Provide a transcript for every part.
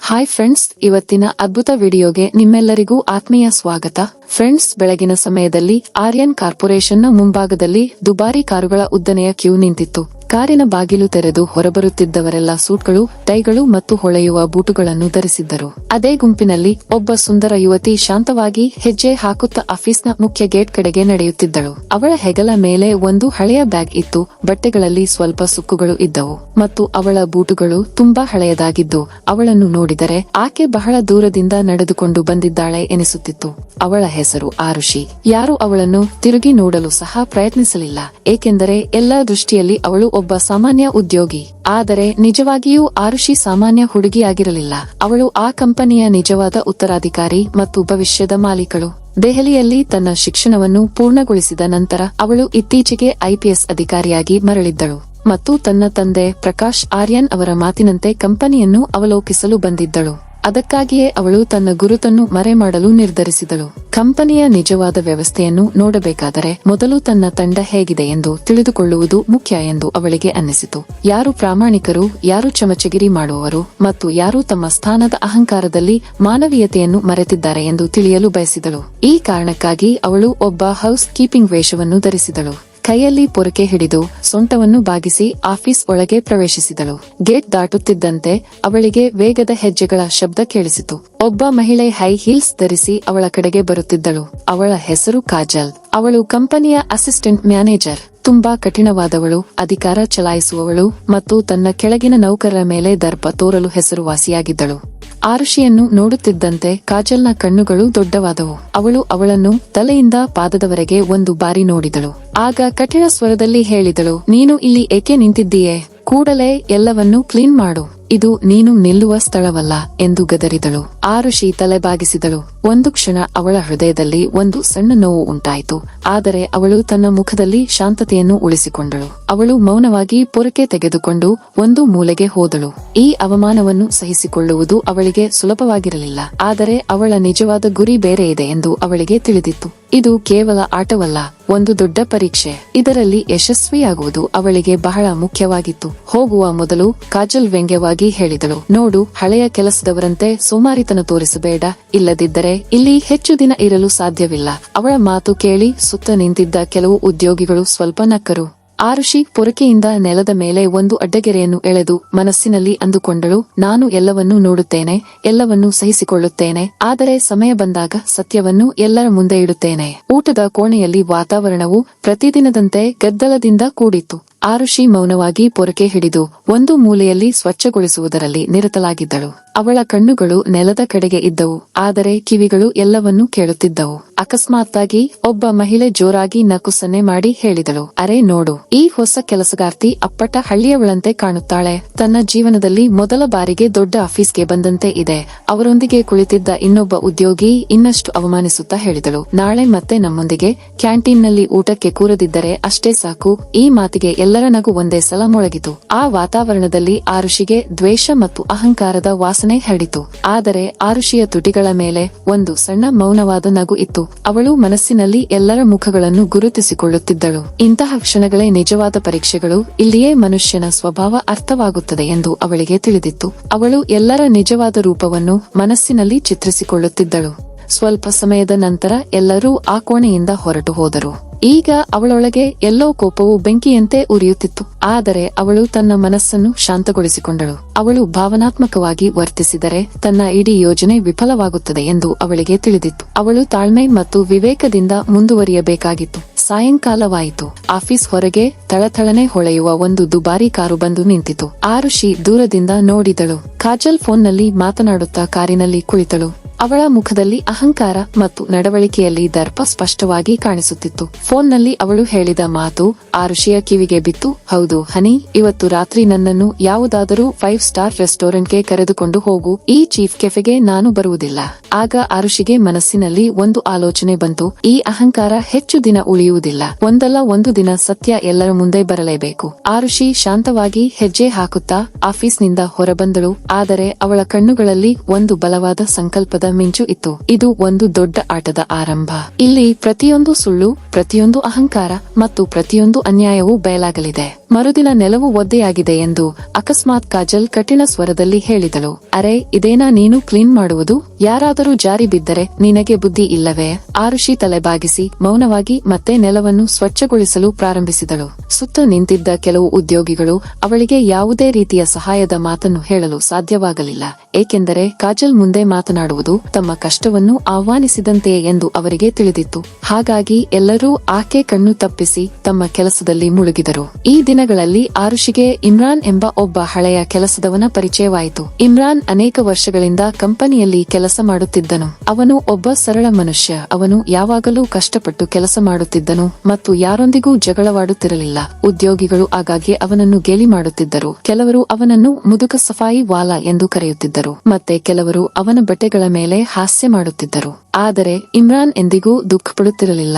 Hi friends, ಇವತ್ತಿನ ಅದ್ಭುತ ವಿಡಿಯೋಗೆ ನಿಮ್ಮೆಲ್ಲರಿಗೂ ಆತ್ಮೀಯ ಸ್ವಾಗತ. ಫ್ರೆಂಡ್ಸ್, ಬೆಳಗಿನ ಸಮಯದಲ್ಲಿ ಆರ್ಯನ್ ಕಾರ್ಪೊರೇಷನ್ನ ಮುಂಭಾಗದಲ್ಲಿ ದುಬಾರಿ ಕಾರುಗಳ ಉದ್ದನೆಯ ಕ್ಯೂ ನಿಂತಿತ್ತು. ಕಾರಿನ ಬಾಗಿಲು ತೆರೆದು ಹೊರಬರುತ್ತಿದ್ದವರೆಲ್ಲ ಸೂಟ್ಗಳು, ಟೈಗಳು ಮತ್ತು ಹೊಳೆಯುವ ಬೂಟುಗಳನ್ನು ಧರಿಸಿದ್ದರು. ಅದೇ ಗುಂಪಿನಲ್ಲಿ ಒಬ್ಬ ಸುಂದರ ಯುವತಿ ಶಾಂತವಾಗಿ ಹೆಜ್ಜೆ ಹಾಕುತ್ತಾ ಆಫೀಸ್ನ ಮುಖ್ಯ ಗೇಟ್ ಕಡೆಗೆ ನಡೆಯುತ್ತಿದ್ದಳು. ಅವಳ ಹೆಗಲ ಮೇಲೆ ಒಂದು ಹಳೆಯ ಬ್ಯಾಗ್ ಇತ್ತು. ಬಟ್ಟೆಗಳಲ್ಲಿ ಸ್ವಲ್ಪ ಸುಕ್ಕುಗಳು ಇದ್ದವು ಮತ್ತು ಅವಳ ಬೂಟುಗಳು ತುಂಬಾ ಹಳೆಯದಾಗಿದ್ದು ಅವಳನ್ನು ನೋಡಿದರೆ ಆಕೆ ಬಹಳ ದೂರದಿಂದ ನಡೆದುಕೊಂಡು ಬಂದಿದ್ದಾಳೆ ಎನಿಸುತ್ತಿತ್ತು. ಅವಳ ಹೆಸರು ಆರುಷಿ. ಯಾರು ಅವಳನ್ನು ತಿರುಗಿ ನೋಡಲು ಸಹ ಪ್ರಯತ್ನಿಸಲಿಲ್ಲ, ಏಕೆಂದರೆ ಎಲ್ಲಾ ದೃಷ್ಟಿಯಲ್ಲಿ ಅವಳು ಒಬ್ಬ ಸಾಮಾನ್ಯ ಉದ್ಯೋಗಿ. ಆದರೆ ನಿಜವಾಗಿಯೂ ಆರುಷಿ ಸಾಮಾನ್ಯ ಹುಡುಗಿಯಾಗಿರಲಿಲ್ಲ. ಅವಳು ಆ ಕಂಪನಿಯ ನಿಜವಾದ ಉತ್ತರಾಧಿಕಾರಿ ಮತ್ತು ಭವಿಷ್ಯದ ಮಾಲೀಕಳು. ದೆಹಲಿಯಲ್ಲಿ ತನ್ನ ಶಿಕ್ಷಣವನ್ನು ಪೂರ್ಣಗೊಳಿಸಿದ ನಂತರ ಅವಳು ಇತ್ತೀಚೆಗೆ ಐಪಿಎಸ್ ಅಧಿಕಾರಿಯಾಗಿ ಮರಳಿದ್ದಳು ಮತ್ತು ತನ್ನ ತಂದೆ ಪ್ರಕಾಶ್ ಆರ್ಯನ್ ಅವರ ಮಾತಿನಂತೆ ಕಂಪನಿಯನ್ನು ಅವಲೋಕಿಸಲು ಬಂದಿದ್ದಳು. ಅದಕ್ಕಾಗಿಯೇ ಅವಳು ತನ್ನ ಗುರುತನ್ನು ಮರೆಮಾಡಲು ನಿರ್ಧರಿಸಿದಳು. ಕಂಪನಿಯ ನಿಜವಾದ ವ್ಯವಸ್ಥೆಯನ್ನು ನೋಡಬೇಕಾದರೆ ಮೊದಲು ತನ್ನ ತಂಡ ಹೇಗಿದೆ ಎಂದು ತಿಳಿದುಕೊಳ್ಳುವುದು ಮುಖ್ಯ ಎಂದು ಅವಳಿಗೆ ಅನ್ನಿಸಿತು. ಯಾರು ಪ್ರಾಮಾಣಿಕರು, ಯಾರು ಚಮಚಗಿರಿ ಮಾಡುವವರು ಮತ್ತು ಯಾರು ತಮ್ಮ ಸ್ಥಾನದ ಅಹಂಕಾರದಲ್ಲಿ ಮಾನವೀಯತೆಯನ್ನು ಮರೆತಿದ್ದಾರೆ ಎಂದು ತಿಳಿಯಲು ಬಯಸಿದಳು. ಈ ಕಾರಣಕ್ಕಾಗಿ ಅವಳು ಒಬ್ಬ ಹೌಸ್ ಕೀಪಿಂಗ್ ವೇಷವನ್ನು ಧರಿಸಿದಳು. ಕೈಯಲ್ಲಿ ಪೊರಕೆ ಹಿಡಿದು ಸೊಂಟವನ್ನು ಬಾಗಿಸಿ ಆಫೀಸ್ ಒಳಗೆ ಪ್ರವೇಶಿಸಿದಳು. ಗೇಟ್ ದಾಟುತ್ತಿದ್ದಂತೆ ಅವಳಿಗೆ ವೇಗದ ಹೆಜ್ಜೆಗಳ ಶಬ್ದ ಕೇಳಿಸಿತು. ಒಬ್ಬ ಮಹಿಳೆ ಹೈ ಹೀಲ್ಸ್ ಧರಿಸಿ ಅವಳ ಕಡೆಗೆ ಬರುತ್ತಿದ್ದಳು. ಅವಳ ಹೆಸರು ಕಾಜಲ್. ಅವಳು ಕಂಪನಿಯ ಅಸಿಸ್ಟೆಂಟ್ ಮ್ಯಾನೇಜರ್. ತುಂಬಾ ಕಠಿಣವಾದವಳು, ಅಧಿಕಾರ ಚಲಾಯಿಸುವವಳು ಮತ್ತು ತನ್ನ ಕೆಳಗಿನ ನೌಕರರ ಮೇಲೆ ದರ್ಪ ತೋರಲು ಹೆಸರುವಾಸಿಯಾಗಿದ್ದಳು. ಆರುಷಿಯನ್ನು ನೋಡುತ್ತಿದ್ದಂತೆ ಕಾಜಲ್ನ ಕಣ್ಣುಗಳು ದೊಡ್ಡವಾದವು. ಅವಳು ಅವಳನ್ನು ತಲೆಯಿಂದ ಪಾದದವರೆಗೆ ಒಂದು ಬಾರಿ ನೋಡಿದಳು. ಆಗ ಕಠಿಣ ಸ್ವರದಲ್ಲಿ ಹೇಳಿದಳು, ನೀನು ಇಲ್ಲಿ ಏಕೆ ನಿಂತಿದ್ದೀಯೆ? ಕೂಡಲೇ ಎಲ್ಲವನ್ನೂ ಕ್ಲೀನ್ ಮಾಡು. ಇದು ನೀನು ನಿಲ್ಲುವ ಸ್ಥಳವಲ್ಲ ಎಂದು ಗದರಿದಳು. ಆರುಷಿ ತಲೆಬಾಗಿಸಿದಳು. ಒಂದು ಕ್ಷಣ ಅವಳ ಹೃದಯದಲ್ಲಿ ಒಂದು ಸಣ್ಣ ನೋವು ಉಂಟಾಯಿತು. ಆದರೆ ಅವಳು ತನ್ನ ಮುಖದಲ್ಲಿ ಶಾಂತತೆಯನ್ನು ಉಳಿಸಿಕೊಂಡಳು. ಅವಳು ಮೌನವಾಗಿ ಪೊರಕೆ ತೆಗೆದುಕೊಂಡು ಒಂದು ಮೂಲೆಗೆ ಹೋದಳು. ಈ ಅವಮಾನವನ್ನು ಸಹಿಸಿಕೊಳ್ಳುವುದು ಅವಳಿಗೆ ಸುಲಭವಾಗಿರಲಿಲ್ಲ. ಆದರೆ ಅವಳ ನಿಜವಾದ ಗುರಿ ಬೇರೆ ಇದೆ ಎಂದು ಅವಳಿಗೆ ತಿಳಿದಿತ್ತು. ಇದು ಕೇವಲ ಆಟವಲ್ಲ, ಒಂದು ದೊಡ್ಡ ಪರೀಕ್ಷೆ. ಇದರಲ್ಲಿ ಯಶಸ್ವಿಯಾಗುವುದು ಅವಳಿಗೆ ಬಹಳ ಮುಖ್ಯವಾಗಿತ್ತು. ಹೋಗುವ ಮೊದಲು ಕಾಜಲ್ ವ್ಯಂಗ್ಯವಾಗಿ ಹೇಳಿದಳು, ನೋಡು, ಹಳೆಯ ಕೆಲಸದವರಂತೆ ಸೋಮಾರಿತನ ತೋರಿಸಬೇಡ, ಇಲ್ಲದಿದ್ದರೆ ಇಲ್ಲಿ ಹೆಚ್ಚು ದಿನ ಇರಲು ಸಾಧ್ಯವಿಲ್ಲ. ಅವಳ ಮಾತು ಕೇಳಿ ಸುತ್ತ ನಿಂತಿದ್ದ ಕೆಲವು ಉದ್ಯೋಗಿಗಳು ಸ್ವಲ್ಪ ನಕ್ಕರು. ಆರುಷಿ ಪೊರಕೆಯಿಂದ ನೆಲದ ಮೇಲೆ ಒಂದು ಅಡ್ಡಗೆರೆಯನ್ನು ಎಳೆದು ಮನಸ್ಸಿನಲ್ಲಿ ಅಂದುಕೊಂಡಳು, ನಾನು ಎಲ್ಲವನ್ನೂ ನೋಡುತ್ತೇನೆ, ಎಲ್ಲವನ್ನೂ ಸಹಿಸಿಕೊಳ್ಳುತ್ತೇನೆ, ಆದರೆ ಸಮಯ ಬಂದಾಗ ಸತ್ಯವನ್ನು ಎಲ್ಲರ ಮುಂದೆ ಇಡುತ್ತೇನೆ. ಊಟದ ಕೋಣೆಯಲ್ಲಿ ವಾತಾವರಣವು ಪ್ರತಿದಿನದಂತೆ ಗದ್ದಲದಿಂದ ಕೂಡಿತ್ತು. ಆರುಷಿ ಮೌನವಾಗಿ ಪೊರಕೆ ಹಿಡಿದು ಒಂದು ಮೂಲೆಯಲ್ಲಿ ಸ್ವಚ್ಛಗೊಳಿಸುವುದರಲ್ಲಿ ನಿರತಲಾಗಿದ್ದಳು. ಅವಳ ಕಣ್ಣುಗಳು ನೆಲದ ಕಡೆಗೆ ಇದ್ದವು, ಆದರೆ ಕಿವಿಗಳು ಎಲ್ಲವನ್ನೂ ಕೇಳುತ್ತಿದ್ದವು. ಅಕಸ್ಮಾತ್ತಾಗಿ ಒಬ್ಬ ಮಹಿಳೆ ಜೋರಾಗಿ ನಕ್ಕು ಸನ್ನೆ ಮಾಡಿ ಹೇಳಿದಳು, ಅರೆ ನೋಡು, ಈ ಹೊಸ ಕೆಲಸಗಾರ್ತಿ ಅಪ್ಪಟ ಹಳ್ಳಿಯವಳಂತೆ ಕಾಣುತ್ತಾಳೆ. ತನ್ನ ಜೀವನದಲ್ಲಿ ಮೊದಲ ಬಾರಿಗೆ ದೊಡ್ಡ ಆಫೀಸ್ಗೆ ಬಂದಂತೆ ಇದೆ. ಅವರೊಂದಿಗೆ ಕುಳಿತಿದ್ದ ಇನ್ನೊಬ್ಬ ಉದ್ಯೋಗಿ ಇನ್ನಷ್ಟು ಅವಮಾನಿಸುತ್ತಾ ಹೇಳಿದಳು, ನಾಳೆ ಮತ್ತೆ ನಮ್ಮೊಂದಿಗೆ ಕ್ಯಾಂಟೀನ್ನಲ್ಲಿ ಊಟಕ್ಕೆ ಕೂರದಿದ್ದರೆ ಅಷ್ಟೇ ಸಾಕು. ಈ ಮಾತಿಗೆ ಎಲ್ಲರ ನಗು ಒಂದೇ ಸಲ ಮೊಳಗಿತು. ಆ ವಾತಾವರಣದಲ್ಲಿ ಆರುಷಿಗೆ ದ್ವೇಷ ಮತ್ತು ಅಹಂಕಾರದ ವಾಸನೆ ಹರಡಿತು. ಆದರೆ ಆರುಷಿಯ ತುಟಿಗಳ ಮೇಲೆ ಒಂದು ಸಣ್ಣ ಮೌನವಾದ ನಗು ಇತ್ತು. ಅವಳು ಮನಸ್ಸಿನಲ್ಲಿ ಎಲ್ಲರ ಮುಖಗಳನ್ನು ಗುರುತಿಸಿಕೊಳ್ಳುತ್ತಿದ್ದಳು. ಇಂತಹ ಕ್ಷಣಗಳೇ ನಿಜವಾದ ಪರೀಕ್ಷೆಗಳು. ಇಲ್ಲಿಯೇ ಮನುಷ್ಯನ ಸ್ವಭಾವ ಅರ್ಥವಾಗುತ್ತದೆ ಎಂದು ಅವಳಿಗೆ ತಿಳಿದಿತ್ತು. ಅವಳು ಎಲ್ಲರ ನಿಜವಾದ ರೂಪವನ್ನು ಮನಸ್ಸಿನಲ್ಲಿ ಚಿತ್ರಿಸಿಕೊಳ್ಳುತ್ತಿದ್ದಳು. ಸ್ವಲ್ಪ ಸಮಯದ ನಂತರ ಎಲ್ಲರೂ ಆ ಕೋಣೆಯಿಂದ ಹೊರಟು ಹೋದರು. ಈಗ ಅವಳೊಳಗೆ ಎಲ್ಲೋ ಕೋಪವು ಬೆಂಕಿಯಂತೆ ಉರಿಯುತ್ತಿತ್ತು. ಆದರೆ ಅವಳು ತನ್ನ ಮನಸ್ಸನ್ನು ಶಾಂತಗೊಳಿಸಿಕೊಂಡಳು. ಅವಳು ಭಾವನಾತ್ಮಕವಾಗಿ ವರ್ತಿಸಿದರೆ ತನ್ನ ಇಡೀ ಯೋಜನೆ ವಿಫಲವಾಗುತ್ತದೆ ಎಂದು ಅವಳಿಗೆ ತಿಳಿದಿತ್ತು. ಅವಳು ತಾಳ್ಮೆ ಮತ್ತು ವಿವೇಕದಿಂದ ಮುಂದುವರಿಯಬೇಕಾಗಿತ್ತು. ಸಾಯಂಕಾಲವಾಯಿತು. ಆಫೀಸ್ ಹೊರಗೆ ಥಳಥಳನೆ ಹೊಳೆಯುವ ಒಂದು ದುಬಾರಿ ಕಾರು ಬಂದು ನಿಂತಿತು. ಆರುಷಿ ದೂರದಿಂದ ನೋಡಿದಳು. ಕಾಜಲ್ ಫೋನ್ನಲ್ಲಿ ಮಾತನಾಡುತ್ತಾ ಕಾರಿನಲ್ಲಿ ಕುಳಿತಳು. ಅವಳ ಮುಖದಲ್ಲಿ ಅಹಂಕಾರ ಮತ್ತು ನಡವಳಿಕೆಯಲ್ಲಿ ದರ್ಪ ಸ್ಪಷ್ಟವಾಗಿ ಕಾಣಿಸುತ್ತಿತ್ತು. ಫೋನ್ನಲ್ಲಿ ಅವಳು ಹೇಳಿದ ಮಾತು ಆರುಷಿಯ ಕಿವಿಗೆ ಬಿತ್ತು. ಹೌದು ಹನಿ, ಇವತ್ತು ರಾತ್ರಿ ನನ್ನನ್ನು ಯಾವುದಾದರೂ 5 ಸ್ಟಾರ್ ರೆಸ್ಟೋರೆಂಟ್ಗೆ ಕರೆದುಕೊಂಡು ಹೋಗು. ಈ ಚೀಫ್ ಕೆಫೆಗೆ ನಾನು ಬರುವುದಿಲ್ಲ. ಆಗ ಆರುಷಿಗೆ ಮನಸ್ಸಿನಲ್ಲಿ ಒಂದು ಆಲೋಚನೆ ಬಂತು. ಈ ಅಹಂಕಾರ ಹೆಚ್ಚು ದಿನ ಉಳಿಯುವುದಿಲ್ಲ. ಒಂದಲ್ಲ ಒಂದು ದಿನ ಸತ್ಯ ಎಲ್ಲರ ಮುಂದೆ ಬರಲೇಬೇಕು. ಆರುಷಿ ಶಾಂತವಾಗಿ ಹೆಜ್ಜೆ ಹಾಕುತ್ತಾ ಆಫೀಸ್ನಿಂದ ಹೊರಬಂದಳು. ಆದರೆ ಅವಳ ಕಣ್ಣುಗಳಲ್ಲಿ ಒಂದು ಬಲವಾದ ಸಂಕಲ್ಪದ ಮಿಂಚು ಇತ್ತು. ಇದು ಒಂದು ದೊಡ್ಡ ಆಟದ ಆರಂಭ. ಇಲ್ಲಿ ಪ್ರತಿಯೊಂದು ಸುಳ್ಳು, ಪ್ರತಿಯೊಂದು ಅಹಂಕಾರ ಮತ್ತು ಪ್ರತಿಯೊಂದು ಅನ್ಯಾಯವೂ ಬಯಲಾಗಲಿದೆ. ಮರುದಿನ ನೆಲವು ಒದ್ದೆಯಾಗಿದೆ ಎಂದು ಅಕಸ್ಮಾತ್ ಕಾಜಲ್ ಕಠಿಣ ಸ್ವರದಲ್ಲಿ ಹೇಳಿದಳು. ಅರೆ, ಇದೇನಾ ನೀನು ಕ್ಲೀನ್ ಮಾಡುವುದು? ಯಾರಾದರೂ ಜಾರಿ ಬಿದ್ದರೆ ನಿನಗೆ ಬುದ್ಧಿ ಇಲ್ಲವೇ? ಆರುಷಿ ತಲೆಬಾಗಿಸಿ ಮೌನವಾಗಿ ಮತ್ತೆ ನೆಲವನ್ನು ಸ್ವಚ್ಛಗೊಳಿಸಲು ಪ್ರಾರಂಭಿಸಿದಳು. ಸುತ್ತ ನಿಂತಿದ್ದ ಕೆಲವು ಉದ್ಯೋಗಿಗಳು ಅವಳಿಗೆ ಯಾವುದೇ ರೀತಿಯ ಸಹಾಯದ ಮಾತನ್ನು ಹೇಳಲು ಸಾಧ್ಯವಾಗಲಿಲ್ಲ. ಏಕೆಂದರೆ ಕಾಜಲ್ ಮುಂದೆ ಮಾತನಾಡುವುದು ತಮ್ಮ ಕಷ್ಟವನ್ನು ಆಹ್ವಾನಿಸಿದಂತೆಯೇ ಎಂದು ಅವರಿಗೆ ತಿಳಿದಿತ್ತು. ಹಾಗಾಗಿ ಎಲ್ಲರೂ ಆಕೆ ಕಣ್ಣು ತಪ್ಪಿಸಿ ತಮ್ಮ ಕೆಲಸದಲ್ಲಿ ಮುಳುಗಿದರು. ಈ ದಿನಗಳಲ್ಲಿ ಆರುಷಿಗೆ ಇಮ್ರಾನ್ ಎಂಬ ಒಬ್ಬ ಹಳೆಯ ಕೆಲಸದವನ ಪರಿಚಯವಾಯಿತು. ಇಮ್ರಾನ್ ಅನೇಕ ವರ್ಷಗಳಿಂದ ಕಂಪನಿಯಲ್ಲಿ ಕೆಲಸ ಮಾಡುತ್ತಿದ್ದನು. ಅವನು ಒಬ್ಬ ಸರಳ ಮನುಷ್ಯ. ಅವನು ಯಾವಾಗಲೂ ಕಷ್ಟಪಟ್ಟು ಕೆಲಸ ಮಾಡುತ್ತಿದ್ದನು ಮತ್ತು ಯಾರೊಂದಿಗೂ ಜಗಳವಾಡುತ್ತಿರಲಿಲ್ಲ. ಉದ್ಯೋಗಿಗಳು ಆಗಾಗ್ಗೆ ಅವನನ್ನು ಗೇಲಿ ಮಾಡುತ್ತಿದ್ದರು. ಕೆಲವರು ಅವನನ್ನು ಮುದುಕ ಸಫಾಯಿ ವಾಲಾ ಎಂದು ಕರೆಯುತ್ತಿದ್ದರು. ಮತ್ತೆ ಕೆಲವರು ಅವನ ಬಟ್ಟೆಗಳ ಮೇಲೆ ಹಾಸ್ಯ ಮಾಡುತ್ತಿದ್ದರು. ಆದರೆ ಇಮ್ರಾನ್ ಎಂದಿಗೂ ದುಃಖಪಡುತ್ತಿರಲಿಲ್ಲ.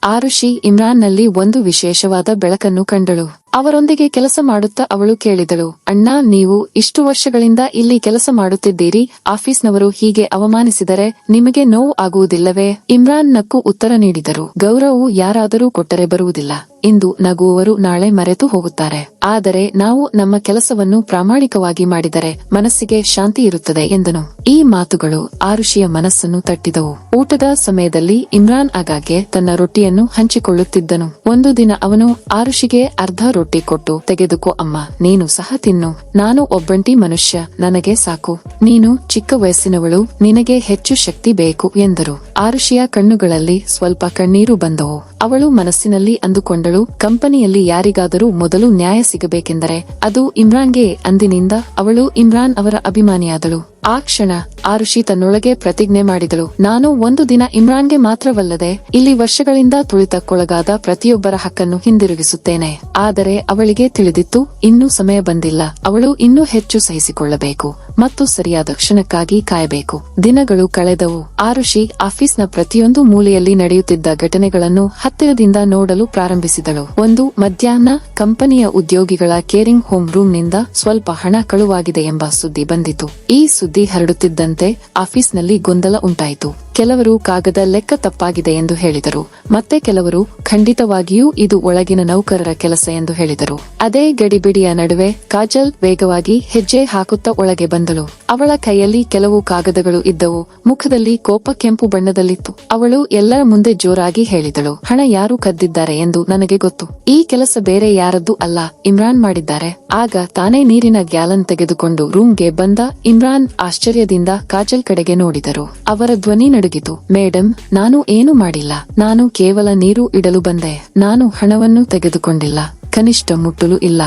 ಆರುಷಿ ಇಮ್ರಾನ್ನಲ್ಲಿ ಒಂದು ವಿಶೇಷವಾದ ಬೆಳಕನ್ನು ಕಂಡಳು. ಅವರೊಂದಿಗೆ ಕೆಲಸ ಮಾಡುತ್ತಾ ಅವಳು ಕೇಳಿದಳು, ಅಣ್ಣ, ನೀವು ಇಷ್ಟು ವರ್ಷಗಳಿಂದ ಇಲ್ಲಿ ಕೆಲಸ ಮಾಡುತ್ತಿದ್ದೀರಿ. ಆಫೀಸ್ನವರು ಹೀಗೆ ಅವಮಾನಿಸಿದರೆ ನಿಮಗೆ ನೋವು ಆಗುವುದಿಲ್ಲವೇ? ಇಮ್ರಾನ್ ನಕ್ಕು ಉತ್ತರ ನೀಡಿದರು, ಗೌರವವು ಯಾರಾದರೂ ಕೊಟ್ಟರೆ ಬರುವುದಿಲ್ಲ. ಇಂದು ನಗುವವರು ನಾಳೆ ಮರೆತು ಹೋಗುತ್ತಾರೆ. ಆದರೆ ನಾವು ನಮ್ಮ ಕೆಲಸವನ್ನು ಪ್ರಾಮಾಣಿಕವಾಗಿ ಮಾಡಿದರೆ ಮನಸ್ಸಿಗೆ ಶಾಂತಿ ಇರುತ್ತದೆ ಎಂದನು. ಈ ಮಾತುಗಳು ಆರುಷಿಯ ಮನಸ್ಸನ್ನು ತಟ್ಟಿದವು. ಊಟದ ಸಮಯದಲ್ಲಿ ಇಮ್ರಾನ್ ಆಗಾಗ್ಗೆ ತನ್ನ ರೊಟ್ಟಿಯನ್ನು ಹಂಚಿಕೊಳ್ಳುತ್ತಿದ್ದನು. ಒಂದು ದಿನ ಅವನು ಆರುಷಿಗೆ ಅರ್ಧ ರೊಟ್ಟಿ ಕೊಟ್ಟು, ತೆಗೆದುಕೋ ಅಮ್ಮ, ನೀನು ಸಹ ತಿನ್ನು. ನಾನು ಒಬ್ಬಂಟಿ ಮನುಷ್ಯ, ನನಗೆ ಸಾಕು. ನೀನು ಚಿಕ್ಕ ವಯಸ್ಸಿನವಳು, ನಿನಗೆ ಹೆಚ್ಚು ಶಕ್ತಿ ಬೇಕು ಎಂದರು. ಆರುಷಿಯ ಕಣ್ಣುಗಳಲ್ಲಿ ಸ್ವಲ್ಪ ಕಣ್ಣೀರು ಬಂದವು. ಅವಳು ಮನಸ್ಸಿನಲ್ಲಿ ಅಂದುಕೊಂಡಳು, ಕಂಪನಿಯಲ್ಲಿ ಯಾರಿಗಾದರೂ ಮೊದಲು ನ್ಯಾಯ ಸಿಗಬೇಕೆಂದರೆ ಅದು ಇಮ್ರಾನ್ಗೆ. ಅಂದಿನಿಂದ ಅವಳು ಇಮ್ರಾನ್ ಅವರ ಅಭಿಮಾನಿಯಾದಳು. ಆ ಕ್ಷಣ ಆರುಷಿ ತನ್ನೊಳಗೆ ಪ್ರತಿಜ್ಞೆ ಮಾಡಿದಳು, ನಾನು ಒಂದು ದಿನ ಇಮ್ರಾನ್ಗೆ ಮಾತ್ರವಲ್ಲದೆ ಇಲ್ಲಿ ವರ್ಷಗಳಿಂದ ತುಳಿತಕ್ಕೊಳಗಾದ ಪ್ರತಿಯೊಬ್ಬರ ಹಕ್ಕನ್ನು ಹಿಂದಿರುಗಿಸುತ್ತೇನೆ. ಆದರೆ ಅವಳಿಗೆ ತಿಳಿದಿತ್ತು, ಇನ್ನೂ ಸಮಯ ಬಂದಿಲ್ಲ. ಅವಳು ಇನ್ನೂ ಹೆಚ್ಚು ಸಹಿಸಿಕೊಳ್ಳಬೇಕು ಮತ್ತು ಸರಿಯಾದ ಕ್ಷಣಕ್ಕಾಗಿ ಕಾಯಬೇಕು. ದಿನಗಳು ಕಳೆದವು. ಆರುಷಿ ಆಫೀಸ್ನ ಪ್ರತಿಯೊಂದು ಮೂಲೆಯಲ್ಲಿ ನಡೆಯುತ್ತಿದ್ದ ಘಟನೆಗಳನ್ನು ಹತ್ತಿರದಿಂದ ನೋಡಲು ಪ್ರಾರಂಭಿಸಿದಳು. ಒಂದು ಮಧ್ಯಾಹ್ನ ಕಂಪನಿಯ ಉದ್ಯೋಗಿಗಳ ಕೇರಿಂಗ್ ಹೋಮ್ ರೂಮ್ನಿಂದ ಸ್ವಲ್ಪ ಹಣ ಕಳುವಾಗಿದೆ ಎಂಬ ಸುದ್ದಿ ಬಂದಿತು. ಈ ಸುದ್ದಿ ಹರಡುತ್ತಿದ್ದಂತೆ ಆಫೀಸ್ನಲ್ಲಿ ಗೊಂದಲ ಉಂಟಾಯಿತು. ಕೆಲವರು ಕಾಗದ ಲೆಕ್ಕ ತಪ್ಪಾಗಿದೆ ಎಂದು ಹೇಳಿದರು. ಮತ್ತೆ ಕೆಲವರು ಖಂಡಿತವಾಗಿಯೂ ಇದು ಒಳಗಿನ ನೌಕರರ ಕೆಲಸ ಎಂದು ಹೇಳಿದರು. ಅದೇ ಗಡಿಬಿಡಿಯ ನಡುವೆ ಕಾಜಲ್ ವೇಗವಾಗಿ ಹೆಜ್ಜೆ ಹಾಕುತ್ತಾ ಒಳಗೆ ಬಂದಳು. ಅವಳ ಕೈಯಲ್ಲಿ ಕೆಲವು ಕಾಗದಗಳು ಇದ್ದವು. ಮುಖದಲ್ಲಿ ಕೋಪ ಕೆಂಪು ಬಣ್ಣದಲ್ಲಿತ್ತು. ಅವಳು ಎಲ್ಲರ ಮುಂದೆ ಜೋರಾಗಿ ಹೇಳಿದಳು, ಹಣ ಯಾರು ಕದ್ದಿದ್ದಾರೆ ಎಂದು ನನಗೆ ಗೊತ್ತು. ಈ ಕೆಲಸ ಬೇರೆ ಯಾರದ್ದು ಅಲ್ಲ, ಇಮ್ರಾನ್ ಮಾಡಿದ್ದಾರೆ. ಆಗ ತಾನೇ ನೀರಿನ ಗ್ಯಾಲನ್ ತೆಗೆದುಕೊಂಡು ರೂಮ್ಗೆ ಬಂದ ಇಮ್ರಾನ್ ಆಶ್ಚರ್ಯದಿಂದ ಕಾಜಲ್ ಕಡೆಗೆ ನೋಡಿದರು. ಅವರ ಧ್ವನಿ ನಡುಗಿತು. ಮೇಡಂ, ನಾನು ಏನು ಮಾಡಿಲ್ಲ. ನಾನು ಕೇವಲ ನೀರು ಇಡಲು ಬಂದೆ. ನಾನು ಹಣವನ್ನು ತೆಗೆದುಕೊಂಡಿಲ್ಲ. ಕನಿಷ್ಠ ಮುಟ್ಟಲು ಇಲ್ಲ.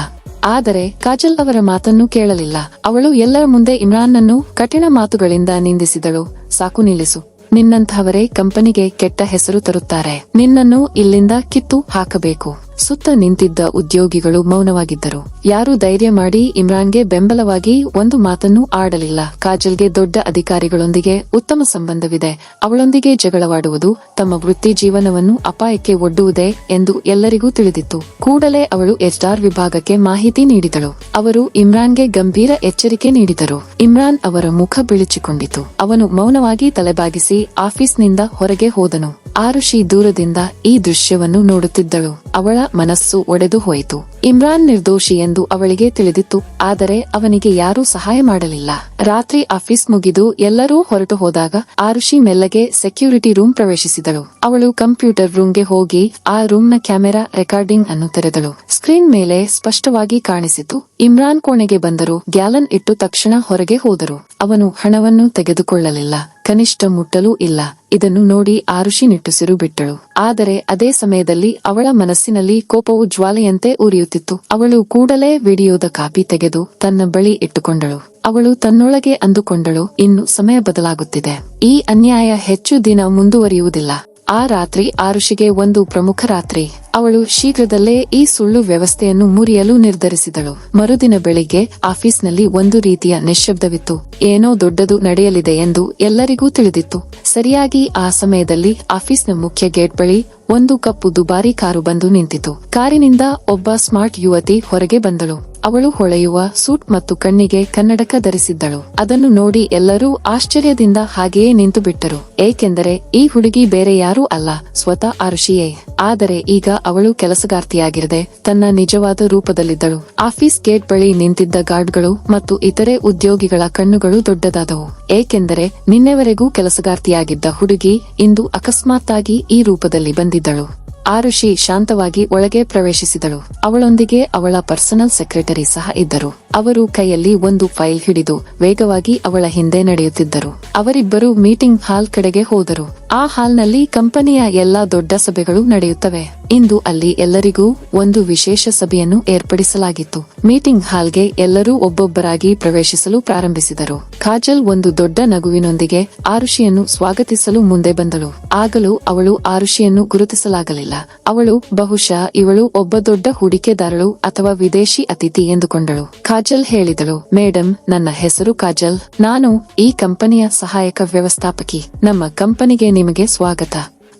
ಆದರೆ ಕಾಜಲ್ ಅವರ ಮಾತನ್ನು ಕೇಳಲಿಲ್ಲ. ಅವಳು ಎಲ್ಲರ ಮುಂದೆ ಇಮ್ರಾನ್ನನ್ನು ಕಠಿಣ ಮಾತುಗಳಿಂದ ನಿಂದಿಸಿದಳು. ಸಾಕು, ನಿಲ್ಲಿಸು. ನಿನ್ನಂತಹವರೇ ಕಂಪನಿಗೆ ಕೆಟ್ಟ ಹೆಸರು ತರುತ್ತಾರೆ. ನಿನ್ನನ್ನು ಇಲ್ಲಿಂದ ಕಿತ್ತು ಹಾಕಬೇಕು. ಸುತ್ತ ನಿಂತಿದ್ದ ಉದ್ಯೋಗಿಗಳು ಮೌನವಾಗಿದ್ದರು. ಯಾರೂ ಧೈರ್ಯ ಮಾಡಿ ಇಮ್ರಾನ್ಗೆ ಬೆಂಬಲವಾಗಿ ಒಂದು ಮಾತನ್ನು ಆಡಲಿಲ್ಲ. ಕಾಜಲ್ಗೆ ದೊಡ್ಡ ಅಧಿಕಾರಿಗಳೊಂದಿಗೆ ಉತ್ತಮ ಸಂಬಂಧವಿದೆ. ಅವಳೊಂದಿಗೆ ಜಗಳವಾಡುವುದು ತಮ್ಮ ವೃತ್ತಿ ಜೀವನವನ್ನು ಅಪಾಯಕ್ಕೆ ಒಡ್ಡುವುದೇ ಎಂದು ಎಲ್ಲರಿಗೂ ತಿಳಿದಿತ್ತು. ಕೂಡಲೇ ಅವಳು HR ವಿಭಾಗಕ್ಕೆ ಮಾಹಿತಿ ನೀಡಿದಳು. ಅವರು ಇಮ್ರಾನ್ಗೆ ಗಂಭೀರ ಎಚ್ಚರಿಕೆ ನೀಡಿದರು. ಇಮ್ರಾನ್ ಅವರ ಮುಖ ಬಿಳಿಚಿಕೊಂಡಿತು. ಅವನು ಮೌನವಾಗಿ ತಲೆಬಾಗಿಸಿ ಆಫೀಸ್ನಿಂದ ಹೊರಗೆ ಹೋದನು. ಆರುಷಿ ದೂರದಿಂದ ಈ ದೃಶ್ಯವನ್ನು ನೋಡುತ್ತಿದ್ದಳು. ಅವಳ ಮನಸ್ಸು ಒಡೆದು ಹೋಯಿತು. ಇಮ್ರಾನ್ ನಿರ್ದೋಷಿ ಎಂದು ಅವಳಿಗೆ ತಿಳಿದಿತ್ತು. ಆದರೆ ಅವನಿಗೆ ಯಾರೂ ಸಹಾಯ ಮಾಡಲಿಲ್ಲ. ರಾತ್ರಿ ಆಫೀಸ್ ಮುಗಿದು ಎಲ್ಲರೂ ಹೊರಟು ಹೋದಾಗ ಆರುಷಿ ಮೆಲ್ಲಗೆ ಸೆಕ್ಯೂರಿಟಿ ರೂಮ್ ಪ್ರವೇಶಿಸಿದಳು. ಅವಳು ಕಂಪ್ಯೂಟರ್ ರೂಮ್ಗೆ ಹೋಗಿ ಆ ರೂಮ್ನ ಕ್ಯಾಮೆರಾ ರೆಕಾರ್ಡಿಂಗ್ ಅನ್ನು ತೆರೆದಳು. ಸ್ಕ್ರೀನ್ ಮೇಲೆ ಸ್ಪಷ್ಟವಾಗಿ ಕಾಣಿಸಿತು. ಇಮ್ರಾನ್ ಕೋಣೆಗೆ ಬಂದರು. ಗ್ಯಾಲನ್ ಇಟ್ಟು ತಕ್ಷಣ ಹೊರಗೆ ಹೋದರು. ಅವನು ಹಣವನ್ನು ತೆಗೆದುಕೊಳ್ಳಲಿಲ್ಲ. ಕನಿಷ್ಠ ಮುಟ್ಟಲೂ ಇಲ್ಲ. ಇದನ್ನು ನೋಡಿ ಆರುಷಿ ನಿಟ್ಟುಸಿರು ಬಿಟ್ಟಳು. ಆದರೆ ಅದೇ ಸಮಯದಲ್ಲಿ ಅವಳ ಮನಸ್ಸಿನಲ್ಲಿ ಕೋಪವು ಜ್ವಾಲೆಯಂತೆ ಉರಿಯುತ್ತಿತ್ತು. ಅವಳು ಕೂಡಲೇ ವಿಡಿಯೋದ ಕಾಪಿ ತೆಗೆದು ತನ್ನ ಬಳಿ ಇಟ್ಟುಕೊಂಡಳು. ಅವಳು ತನ್ನೊಳಗೆ ಅಂದುಕೊಂಡಳು, ಇನ್ನು ಸಮಯ ಬದಲಾಗುತ್ತಿದೆ. ಈ ಅನ್ಯಾಯ ಹೆಚ್ಚು ದಿನ ಮುಂದುವರಿಯುವುದಿಲ್ಲ. ಆ ರಾತ್ರಿ ಆರುಷಿಗೆ ಒಂದು ಪ್ರಮುಖ ರಾತ್ರಿ. ಅವಳು ಶೀಘ್ರದಲ್ಲೇ ಈ ಸುಳ್ಳು ವ್ಯವಸ್ಥೆಯನ್ನು ಮುರಿಯಲು ನಿರ್ಧರಿಸಿದಳು. ಮರುದಿನ ಬೆಳಿಗ್ಗೆ ಆಫೀಸ್ನಲ್ಲಿ ಒಂದು ರೀತಿಯ ನಿಶ್ಶಬ್ದವಿತ್ತು. ಏನೋ ದೊಡ್ಡದು ನಡೆಯಲಿದೆ ಎಂದು ಎಲ್ಲರಿಗೂ ತಿಳಿದಿತ್ತು. ಸರಿಯಾಗಿ ಆ ಸಮಯದಲ್ಲಿ ಆಫೀಸ್ನ ಮುಖ್ಯ ಗೇಟ್ ಬಳಿ ಒಂದು ಕಪ್ಪು ದುಬಾರಿ ಕಾರು ಬಂದು ನಿಂತಿತು. ಕಾರಿನಿಂದ ಒಬ್ಬ ಸ್ಮಾರ್ಟ್ ಯುವತಿ ಹೊರಗೆ ಬಂದಳು. ಅವಳು ಹೊಳೆಯುವ ಸೂಟ್ ಮತ್ತು ಕಣ್ಣಿಗೆ ಕನ್ನಡಕ ಧರಿಸಿದ್ದಳು. ಅದನ್ನು ನೋಡಿ ಎಲ್ಲರೂ ಆಶ್ಚರ್ಯದಿಂದ ಹಾಗೆಯೇ ನಿಂತು ಬಿಟ್ಟರು. ಏಕೆಂದರೆ ಈ ಹುಡುಗಿ ಬೇರೆ ಯಾರೂ ಅಲ್ಲ, ಸ್ವತಃ ಆರುಷಿಯೇ. ಆದರೆ ಈಗ ಅವಳು ಕೆಲಸಗಾರ್ತಿಯಾಗಿರದೆ ತನ್ನ ನಿಜವಾದ ರೂಪದಲ್ಲಿದ್ದಳು. ಆಫೀಸ್ ಗೇಟ್ ಬಳಿ ನಿಂತಿದ್ದ ಗಾರ್ಡ್ಗಳು ಮತ್ತು ಇತರೆ ಉದ್ಯೋಗಿಗಳ ಕಣ್ಣುಗಳು ದೊಡ್ಡದಾದವು. ಏಕೆಂದರೆ ನಿನ್ನೆವರೆಗೂ ಕೆಲಸಗಾರ್ತಿಯಾಗಿದ್ದ ಹುಡುಗಿ ಇಂದು ಅಕಸ್ಮಾತ್ತಾಗಿ ಈ ರೂಪದಲ್ಲಿ ಬಂದಿದ್ದಳು. ಆರುಷಿ ಶಾಂತವಾಗಿ ಒಳಗೆ ಪ್ರವೇಶಿಸಿದಳು. ಅವಳೊಂದಿಗೆ ಅವಳ ಪರ್ಸನಲ್ ಸೆಕ್ರೆಟರಿ ಸಹ ಇದ್ದರು. ಅವರು ಕೈಯಲ್ಲಿ ಒಂದು ಫೈಲ್ ಹಿಡಿದು ವೇಗವಾಗಿ ಅವಳ ಹಿಂದೆ ನಡೆಯುತ್ತಿದ್ದರು. ಅವರಿಬ್ಬರು ಮೀಟಿಂಗ್ ಹಾಲ್ ಕಡೆಗೆ ಹೋದರು. ಆ ಹಾಲ್ನಲ್ಲಿ ಕಂಪನಿಯ ಎಲ್ಲಾ ದೊಡ್ಡ ಸಭೆಗಳು ನಡೆಯುತ್ತವೆ. ಇಂದು ಅಲ್ಲಿ ಎಲ್ಲರಿಗೂ ಒಂದು ವಿಶೇಷ ಸಭೆಯನ್ನು ಏರ್ಪಡಿಸಲಾಗಿತ್ತು. ಮೀಟಿಂಗ್ ಹಾಲ್ಗೆ ಎಲ್ಲರೂ ಒಬ್ಬೊಬ್ಬರಾಗಿ ಪ್ರವೇಶಿಸಲು ಪ್ರಾರಂಭಿಸಿದರು. ಕಾಜಲ್ ಒಂದು ದೊಡ್ಡ ನಗುವಿನೊಂದಿಗೆ ಆರುಷಿಯನ್ನು ಸ್ವಾಗತಿಸಲು ಮುಂದೆ ಬಂದಳು. ಆಗಲೂ ಅವಳು ಆರುಷಿಯನ್ನು ಗುರುತಿಸಲಾಗಲಿಲ್ಲ. ಅವಳು ಬಹುಶಃ ಇವಳು ಒಬ್ಬ ದೊಡ್ಡ ಹೂಡಿಕೆದಾರಳು ಅಥವಾ ವಿದೇಶಿ ಅತಿಥಿ ಎಂದುಕೊಂಡಳು. ಕಾಜಲ್ ಹೇಳಿದಳು, ಮೇಡಂ, ನನ್ನ ಹೆಸರು ಕಾಜಲ್. ನಾನು ಈ ಕಂಪನಿಯ ಸಹಾಯಕ ವ್ಯವಸ್ಥಾಪಕಿ. ನಮ್ಮ ಕಂಪನಿಗೆ ನಿಮಗೆ ಸ್ವಾಗತ.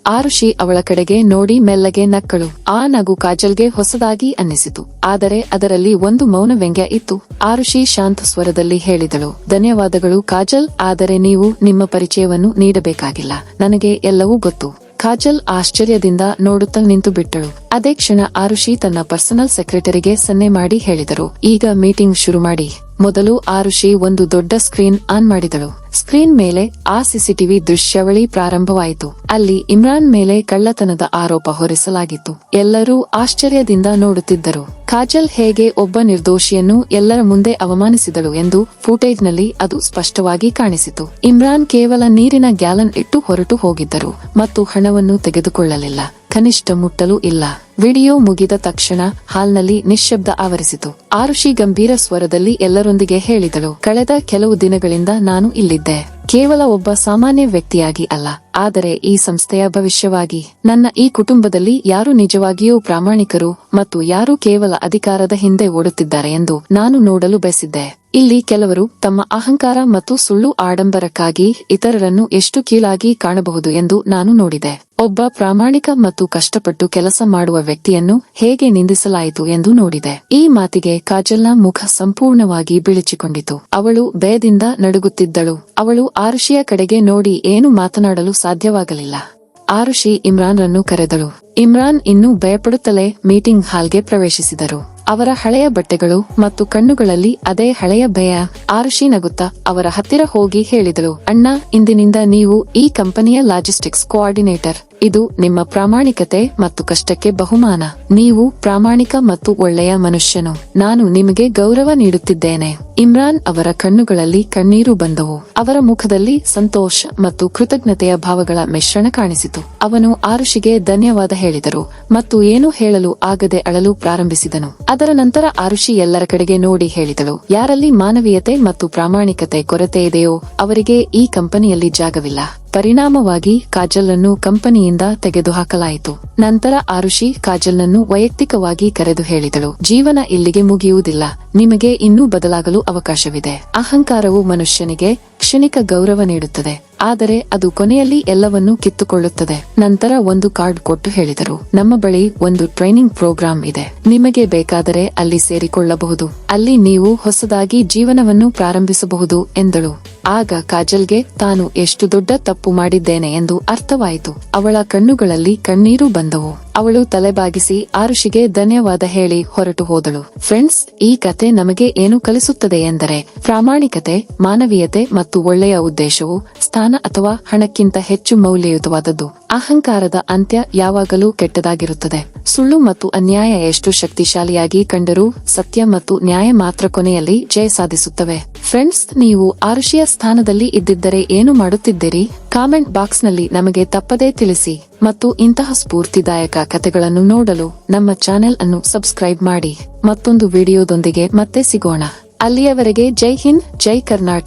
ಆರುಷಿ ಅವಳ ಕಡೆಗೆ ನೋಡಿ ಮೆಲ್ಲಗೆ ನಕ್ಕಳು. ಆ ನಗು ಕಾಜಲ್ಗೆ ಹೊಸದಾಗಿ ಅನ್ನಿಸಿತು. ಆದರೆ ಅದರಲ್ಲಿ ಒಂದು ಮೌನ ವ್ಯಂಗ್ಯ ಇತ್ತು. ಆರುಷಿ ಶಾಂತ ಸ್ವರದಲ್ಲಿ ಹೇಳಿದಳು, ಧನ್ಯವಾದಗಳು ಕಾಜಲ್, ಆದರೆ ನೀವು ನಿಮ್ಮ ಪರಿಚಯವನ್ನು ನೀಡಬೇಕಾಗಿಲ್ಲ. ನನಗೆ ಎಲ್ಲವೂ ಗೊತ್ತು. ಕಾಜಲ್ ಆಶ್ಚರ್ಯದಿಂದ ನೋಡುತ್ತಾ ನಿಂತು ಬಿಟ್ಟಳು. ಅದೇ ಕ್ಷಣ ಆರುಷಿ ತನ್ನ ಪರ್ಸನಲ್ ಸೆಕ್ರೆಟರಿಗೆ ಸನ್ನೆ ಮಾಡಿ ಹೇಳಿದರು, ಈಗ ಮೀಟಿಂಗ್ ಶುರು ಮಾಡಿ. ಮೊದಲು ಆರುಷಿ ಒಂದು ದೊಡ್ಡ ಸ್ಕ್ರೀನ್ ಆನ್ ಮಾಡಿದಳು. ಸ್ಕ್ರೀನ್ ಮೇಲೆ ಆ ಸಿಸಿಟಿವಿ ದೃಶ್ಯಾವಳಿ ಪ್ರಾರಂಭವಾಯಿತು. ಅಲ್ಲಿ ಇಮ್ರಾನ್ ಮೇಲೆ ಕಳ್ಳತನದ ಆರೋಪ ಹೊರಿಸಲಾಗಿತ್ತು. ಎಲ್ಲರೂ ಆಶ್ಚರ್ಯದಿಂದ ನೋಡುತ್ತಿದ್ದರು. ಕಾಜಲ್ ಹೇಗೆ ಒಬ್ಬ ನಿರ್ದೋಷಿಯನ್ನು ಎಲ್ಲರ ಮುಂದೆ ಅವಮಾನಿಸಿದಳು ಎಂದು ಫುಟೇಜ್ನಲ್ಲಿ ಅದು ಸ್ಪಷ್ಟವಾಗಿ ಕಾಣಿಸಿತು. ಇಮ್ರಾನ್ ಕೇವಲ ನೀರಿನ ಗ್ಯಾಲನ್ ಇಟ್ಟು ಹೊರಟು ಹೋಗಿದ್ದರು ಮತ್ತು ಹಣವನ್ನು ತೆಗೆದುಕೊಳ್ಳಲಿಲ್ಲ. ಕನಿಷ್ಠ ಮುಟ್ಟಲೂ ಇಲ್ಲ. ವಿಡಿಯೋ ಮುಗಿದ ತಕ್ಷಣ ಹಾಲ್ನಲ್ಲಿ ನಿಶ್ಶಬ್ದ ಆವರಿಸಿತು. ಆರುಷಿ ಗಂಭೀರ ಸ್ವರದಲ್ಲಿ ಎಲ್ಲರೊಂದಿಗೆ ಹೇಳಿದಳು, ಕಳೆದ ಕೆಲವು ದಿನಗಳಿಂದ ನಾನು ಇಲ್ಲಿದ್ದೆ. ಕೇವಲ ಒಬ್ಬ ಸಾಮಾನ್ಯ ವ್ಯಕ್ತಿಯಾಗಿ ಅಲ್ಲ, ಆದರೆ ಈ ಸಂಸ್ಥೆಯ ಭವಿಷ್ಯವಾಗಿ. ನನ್ನ ಈ ಕುಟುಂಬದಲ್ಲಿ ಯಾರು ನಿಜವಾಗಿಯೂ ಪ್ರಾಮಾಣಿಕರು ಮತ್ತು ಯಾರು ಕೇವಲ ಅಧಿಕಾರದ ಹಿಂದೆ ಓಡುತ್ತಿದ್ದಾರೆ ಎಂದು ನಾನು ನೋಡಲು ಬಯಸಿದ್ದೆ. ಇಲ್ಲಿ ಕೆಲವರು ತಮ್ಮ ಅಹಂಕಾರ ಮತ್ತು ಸುಳ್ಳು ಆಡಂಬರಕ್ಕಾಗಿ ಇತರರನ್ನು ಎಷ್ಟು ಕೀಳಾಗಿ ಕಾಣಬಹುದು ಎಂದು ನಾನು ನೋಡಿದೆ. ಒಬ್ಬ ಪ್ರಾಮಾಣಿಕ ಮತ್ತು ಕಷ್ಟಪಟ್ಟು ಕೆಲಸ ಮಾಡುವ ವ್ಯಕ್ತಿಯನ್ನು ಹೇಗೆ ನಿಂದಿಸಲಾಯಿತು ಎಂದು ನೋಡಿದೆ. ಈ ಮಾತಿಗೆ ಕಾಜಲ್ನ ಮುಖ ಸಂಪೂರ್ಣವಾಗಿ ಬಿಳಿಚಿಕೊಂಡಿತು. ಅವಳು ಭಯದಿಂದ ನಡುಗುತ್ತಿದ್ದಳು. ಅವಳು ಆರುಷಿಯ ಕಡೆಗೆ ನೋಡಿ ಏನು ಮಾತನಾಡಲು ಸಾಧ್ಯವಾಗಲಿಲ್ಲ. ಆರುಷಿ ಇಮ್ರಾನ್ರನ್ನು ಕರೆದಳು. ಇಮ್ರಾನ್ ಇನ್ನೂ ಭಯಪಡುತ್ತಲೇ ಮೀಟಿಂಗ್ ಹಾಲ್ಗೆ ಪ್ರವೇಶಿಸಿದರು. ಅವರ ಹಳೆಯ ಬಟ್ಟೆಗಳು ಮತ್ತು ಕಣ್ಣುಗಳಲ್ಲಿ ಅದೇ ಹಳೆಯ ಭಯ. ಆರುಷಿ ನಗುತ್ತಾ ಅವರ ಹತ್ತಿರ ಹೋಗಿ ಹೇಳಿದಳು, ಅಣ್ಣ, ಇಂದಿನಿಂದ ನೀವು ಈ ಕಂಪನಿಯ ಲಾಜಿಸ್ಟಿಕ್ಸ್ ಕೋಆರ್ಡಿನೇಟರ್. ಇದು ನಿಮ್ಮ ಪ್ರಾಮಾಣಿಕತೆ ಮತ್ತು ಕಷ್ಟಕ್ಕೆ ಬಹುಮಾನ. ನೀವು ಪ್ರಾಮಾಣಿಕ ಮತ್ತು ಒಳ್ಳೆಯ ಮನುಷ್ಯನು. ನಾನು ನಿಮಗೆ ಗೌರವ ನೀಡುತ್ತಿದ್ದೇನೆ. ಇಮ್ರಾನ್ ಅವರ ಕಣ್ಣುಗಳಲ್ಲಿ ಕಣ್ಣೀರು ಬಂದವು. ಅವರ ಮುಖದಲ್ಲಿ ಸಂತೋಷ ಮತ್ತು ಕೃತಜ್ಞತೆಯ ಭಾವಗಳ ಮಿಶ್ರಣ ಕಾಣಿಸಿತು. ಅವನು ಆರುಷಿಗೆ ಧನ್ಯವಾದ ಹೇಳಿದರು ಮತ್ತು ಏನು ಹೇಳಲು ಆಗದೆ ಅಳಲು ಪ್ರಾರಂಭಿಸಿದನು. ಅದರ ನಂತರ ಆರುಷಿ ಎಲ್ಲರ ಕಡೆಗೆ ನೋಡಿ ಹೇಳಿದಳು, ಯಾರಲ್ಲಿ ಮಾನವೀಯತೆ ಮತ್ತು ಪ್ರಾಮಾಣಿಕತೆ ಕೊರತೆ ಇದೆಯೋ ಅವರಿಗೆ ಈ ಕಂಪನಿಯಲ್ಲಿ ಜಾಗವಿಲ್ಲ. ಪರಿಣಾಮವಾಗಿ ಕಾಜಲ್ನನ್ನು ಕಂಪನಿಯಿಂದ ತೆಗೆದುಹಾಕಲಾಯಿತು. ನಂತರ ಆರುಷಿ ಕಾಜಲ್ನನ್ನು ವೈಯಕ್ತಿಕವಾಗಿ ಕರೆದು ಹೇಳಿದಳು, ಜೀವನ ಇಲ್ಲಿಗೆ ಮುಗಿಯುವುದಿಲ್ಲ. ನಿಮಗೆ ಇನ್ನೂ ಬದಲಾಗಲು ಅವಕಾಶವಿದೆ. ಅಹಂಕಾರವು ಮನುಷ್ಯನಿಗೆ ಕ್ಷಣಿಕ ಗೌರವ ನೀಡುತ್ತದೆ, ಆದರೆ ಅದು ಕೊನೆಯಲ್ಲಿ ಎಲ್ಲವನ್ನೂ ಕಿತ್ತುಕೊಳ್ಳುತ್ತದೆ. ನಂತರ ಒಂದು ಕಾರ್ಡ್ ಕೊಟ್ಟು ಹೇಳಿದರು, ನಮ್ಮ ಬಳಿ ಒಂದು ಟ್ರೈನಿಂಗ್ ಪ್ರೋಗ್ರಾಂ ಇದೆ. ನಿಮಗೆ ಬೇಕಾದರೆ ಅಲ್ಲಿ ಸೇರಿಕೊಳ್ಳಬಹುದು. ಅಲ್ಲಿ ನೀವು ಹೊಸದಾಗಿ ಜೀವನವನ್ನು ಪ್ರಾರಂಭಿಸಬಹುದು ಎಂದಳು. ಆಗ ಕಾಜಲ್ಗೆ ತಾನು ಎಷ್ಟು ದೊಡ್ಡ ತಪ್ಪು ಮಾಡಿದ್ದೇನೆ ಎಂದು ಅರ್ಥವಾಯಿತು. ಅವಳ ಕಣ್ಣುಗಳಲ್ಲಿ ಕಣ್ಣೀರು ಬಂದವು. ಅವಳು ತಲೆಬಾಗಿಸಿ ಆರುಷಿಗೆ ಧನ್ಯವಾದ ಹೇಳಿ ಹೊರಟು ಹೋದಳು. ಫ್ರೆಂಡ್ಸ್, ಈ ಕತೆ ನಮಗೆ ಏನು ಕಲಿಸುತ್ತದೆ ಎಂದರೆ, ಪ್ರಾಮಾಣಿಕತೆ, ಮಾನವೀಯತೆ ಮತ್ತು ಒಳ್ಳೆಯ ಉದ್ದೇಶವು ಸ್ಥಾನ ಅಥವಾ ಹಣಕ್ಕಿಂತ ಹೆಚ್ಚು ಮೌಲ್ಯಯುತವಾದದ್ದು. ಅಹಂಕಾರದ ಅಂತ್ಯ ಯಾವಾಗಲೂ ಕೆಟ್ಟದಾಗಿರುತ್ತದೆ. ಸುಳ್ಳು ಮತ್ತು ಅನ್ಯಾಯ ಎಷ್ಟು ಶಕ್ತಿಶಾಲಿಯಾಗಿ ಕಂಡರೂ ಸತ್ಯ ಮತ್ತು ನ್ಯಾಯ ಮಾತ್ರ ಕೊನೆಯಲ್ಲಿ ಜಯ ಸಾಧಿಸುತ್ತವೆ. ಫ್ರೆಂಡ್ಸ್, ನೀವು ಆರುಷಿಯ ಸ್ಥಾನದಲ್ಲಿ ಇದ್ದಿದ್ದರೆ ಏನು ಮಾಡುತ್ತಿದ್ದೀರಿ? ಕಾಮೆಂಟ್ ಬಾಕ್ಸ್ನಲ್ಲಿ ನಮಗೆ ತಪ್ಪದೇ ತಿಳಿಸಿ ಮತ್ತು ಇಂತಹ ಸ್ಫೂರ್ತಿದಾಯಕ ಕಥೆಗಳನ್ನು ನೋಡಲು ನಮ್ಮ ಚಾನೆಲ್ ಅನ್ನು ಸಬ್ಸ್ಕ್ರೈಬ್ ಮಾಡಿ. ಮತ್ತೊಂದು ವಿಡಿಯೋದೊಂದಿಗೆ ಮತ್ತೆ ಸಿಗೋಣ. ಅಲ್ಲಿಯವರೆಗೆ ಜೈ ಹಿಂದ್, ಜೈ ಕರ್ನಾಟಕ.